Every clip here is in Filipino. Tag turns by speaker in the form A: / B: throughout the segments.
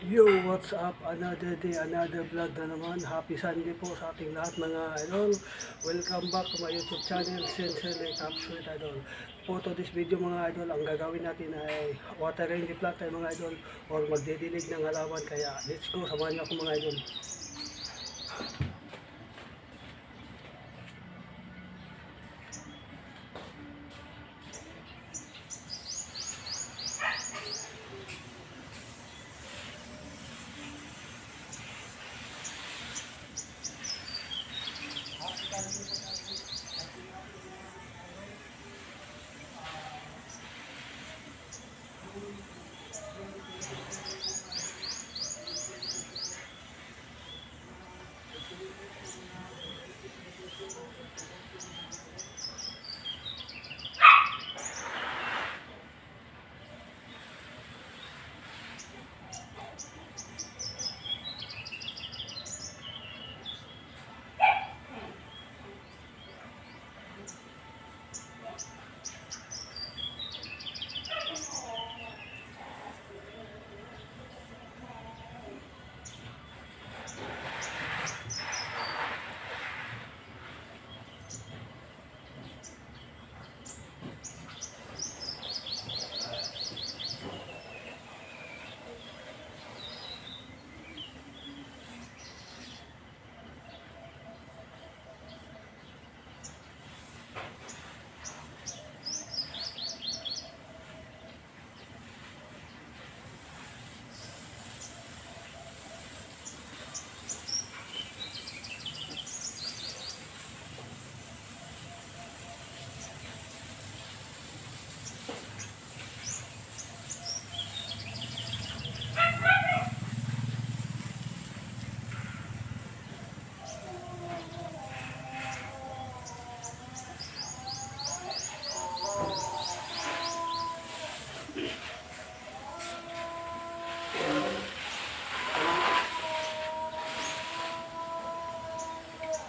A: Yo, what's up? Another day, another vlog na naman. Happy Sunday po sa ating lahat mga idol. Welcome back to my YouTube channel, Sincerely Captured Idol. For this video mga idol, ang gagawin natin ay watering the plant tayo mga idol or magdidilig ng halaman. Kaya let's go, samahan niyo ako mga idol.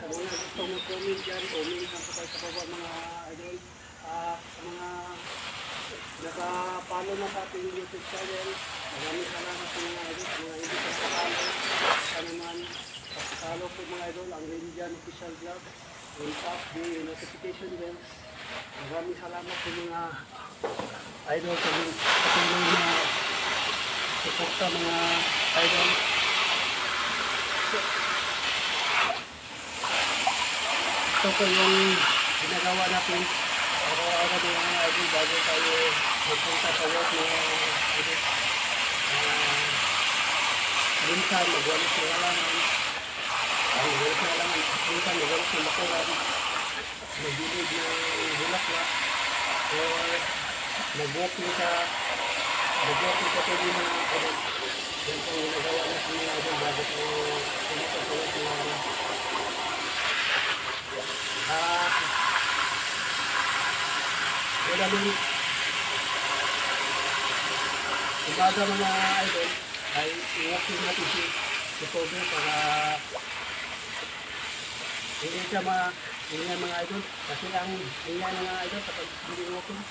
A: Sa mga gusto mag-comment dyan, comment lang po tayo sa baba mga idol. Sa mga naka-follow na sa ating YouTube channel, maraming salamat po mga idol. Sa mga hindi sa follow, sa naman, follow po mga idol, ang Rinjan Official Vlog. And tap the notification bell. Maraming salamat po mga idol sa mga suporta mga idol. Ito po yung ginagawa natin araw-araw ng mga idol bago tayo magpunta sa work mga idol. Minsan magwalis na halaman. Ang walis na halaman, minsan magwalis na makuran, magdilig ng bulaklak, or mag-walking sa tuloy mga idol. Yan po yung ginagawa natin mga idol bago tayo pumunta sa work mga idol. Wala nung umaga mga idol ay i-walking natin si Kobe para hindi siya ingay mga idol kasi ang ingay ng mga idol kapag hindi walking.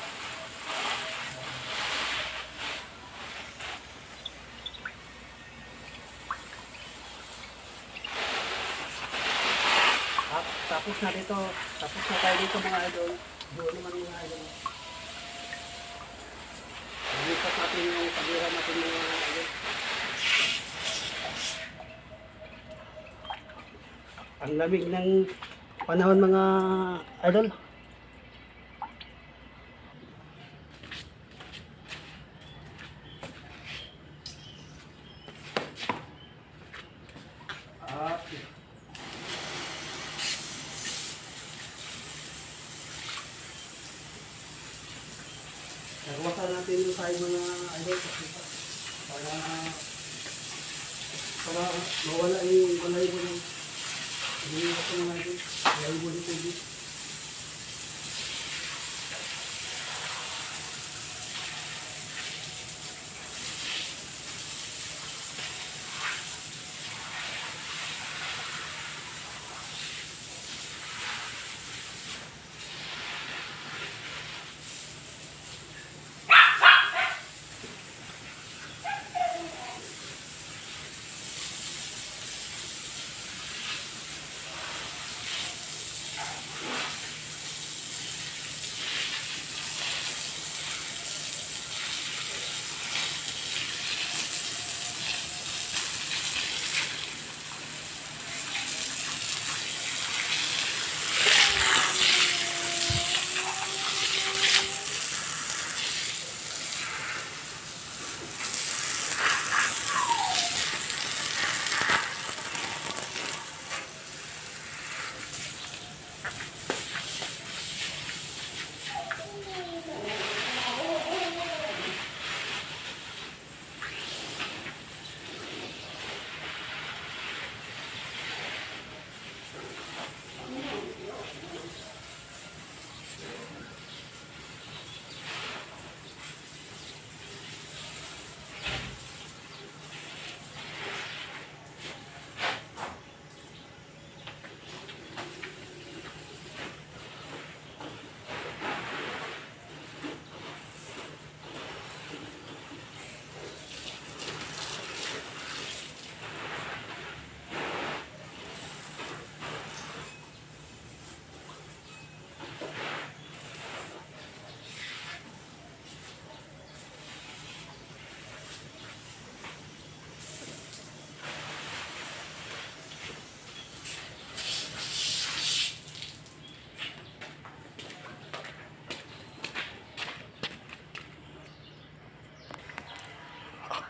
A: Tapos na tayo dito mga idol. Doon naman mga idol. Lipat natin yung kabira natin mga idol. Ang lamig ng panahon mga idol. Nagawasan natin yung side mga idol para mawala yung balahibo ng hindi ako mga idol. Balahibo ng tubig.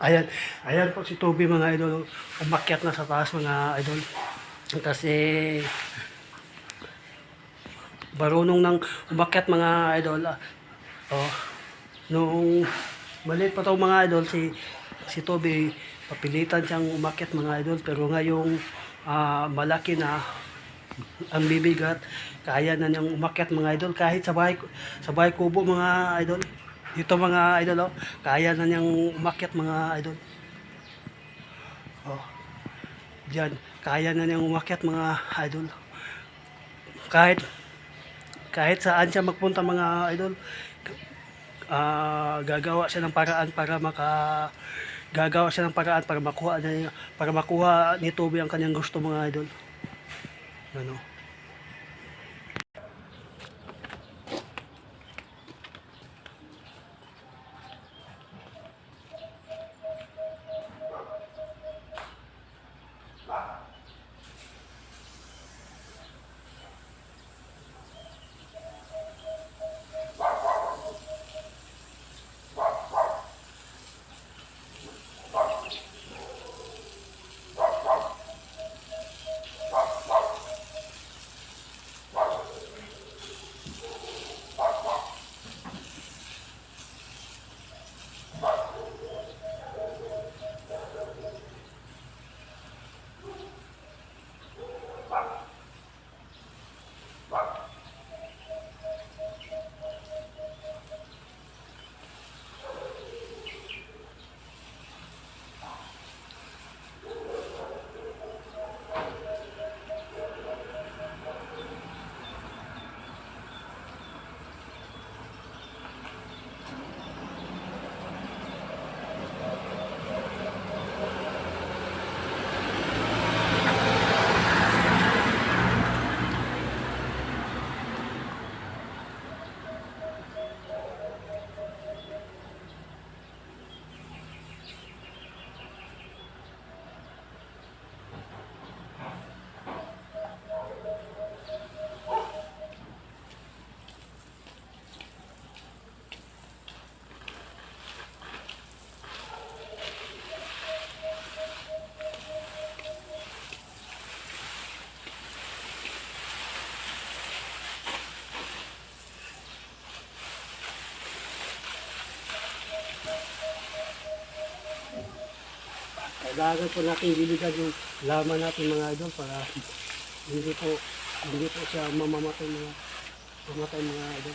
A: Ayan, ayan po si Toby mga idol. Umakyat na sa taas mga idol. Kasi marunong nang umakyat mga idol. Oh, nung maliit pa tong mga idol si Toby, papilitan siyang umakyat mga idol. Pero ngayong malaki na ang bibigat, kaya na niyang umakyat mga idol kahit sa bahay kubo mga idol. Dito mga idol, oh, kaya na niyang umakyat mga idol. Oh, diyan, kaya na niyang umakyat mga idol. Kahit kahit saan siya magpunta mga idol, gagawa siya ng paraan para para makuha ni Toby ang kanyang gusto mga idol. Ano? Kailangan po natin diligan yung laman natin mga idol para hindi po siya mamatay mga idol.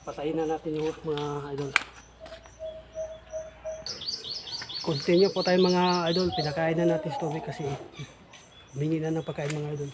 A: Patayin na natin yung mga idol. Continue po tayo mga idol. Pinakain na natin si Toby kasi humingi na ng pagkain mga idol.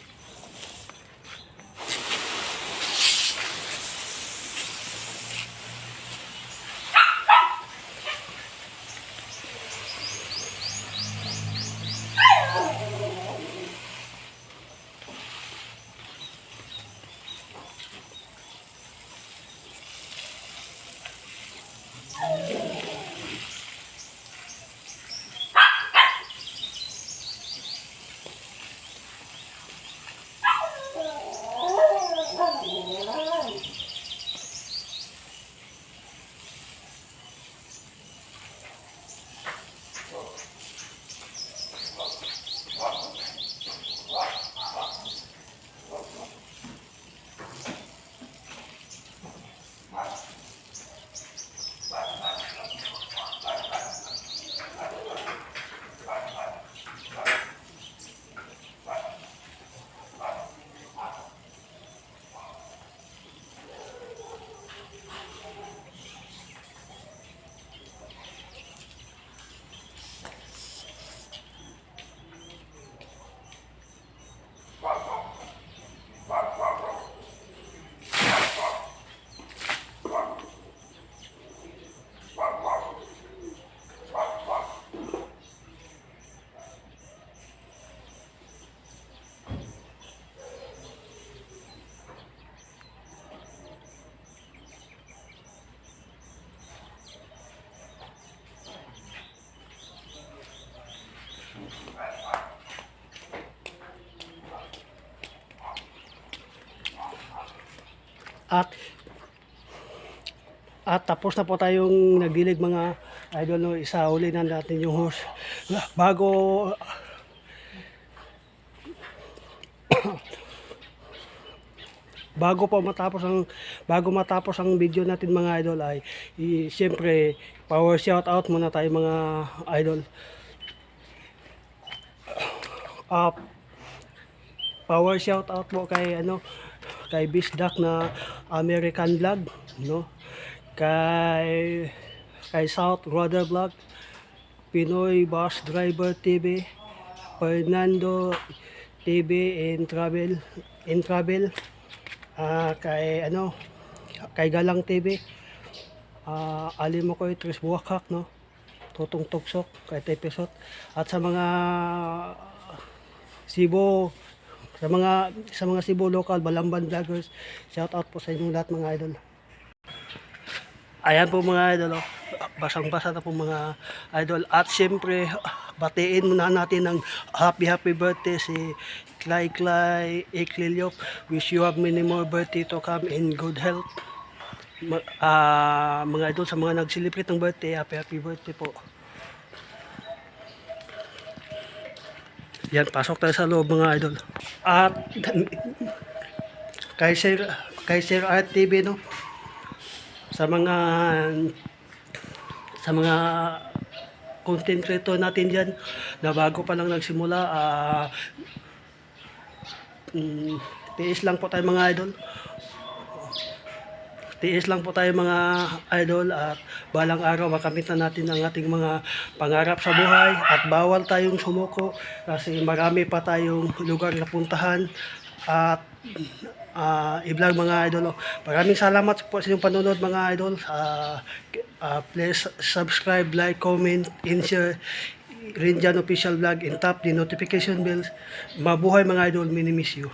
A: At At tapos na po tayong nagdilig mga idol, no. Isauli na natin yung horse. Bago bago matapos ang video natin mga idol ay siyempre power shout out muna tayo mga idol. Power shout out po kay kay Bisdak na American Vlog, no, kay South Rudder Vlog, Pinoy Bus Driver TV, Fernando TV and Travel, kay Galang TV, Alimokoy Tris Buwakak, no, Tutong Tuksok, kay Tepesot, at sa mga Cebu, sa mga Cebu local Balamban vloggers, shout out po sa inyong lahat mga idol. Ayan po mga idol, basang-basa na po mga idol. At siyempre, batiin muna natin ng happy birthday si Clay Ekliliop. Wish you have many more birthday to come in good health. Mga idol, sa mga nag-celebrate ng birthday, happy birthday po. Yan, pasok tayo sa loob mga idol. At kay Sir Art TV, no, sa mga content creator natin dyan na bago pa lang nagsimula, tiis lang po tayo mga idol. Tiis lang po tayo mga idol, at balang araw makamit na natin ang ating mga pangarap sa buhay, at bawal tayong sumuko kasi marami pa tayong lugar na puntahan at i-vlog mga idol. Maraming salamat po sa inyong panonood mga idol. Please subscribe, like, comment, and share Rinjan Official Vlog, and tap the notification bells. Mabuhay mga idol, mini-miss you.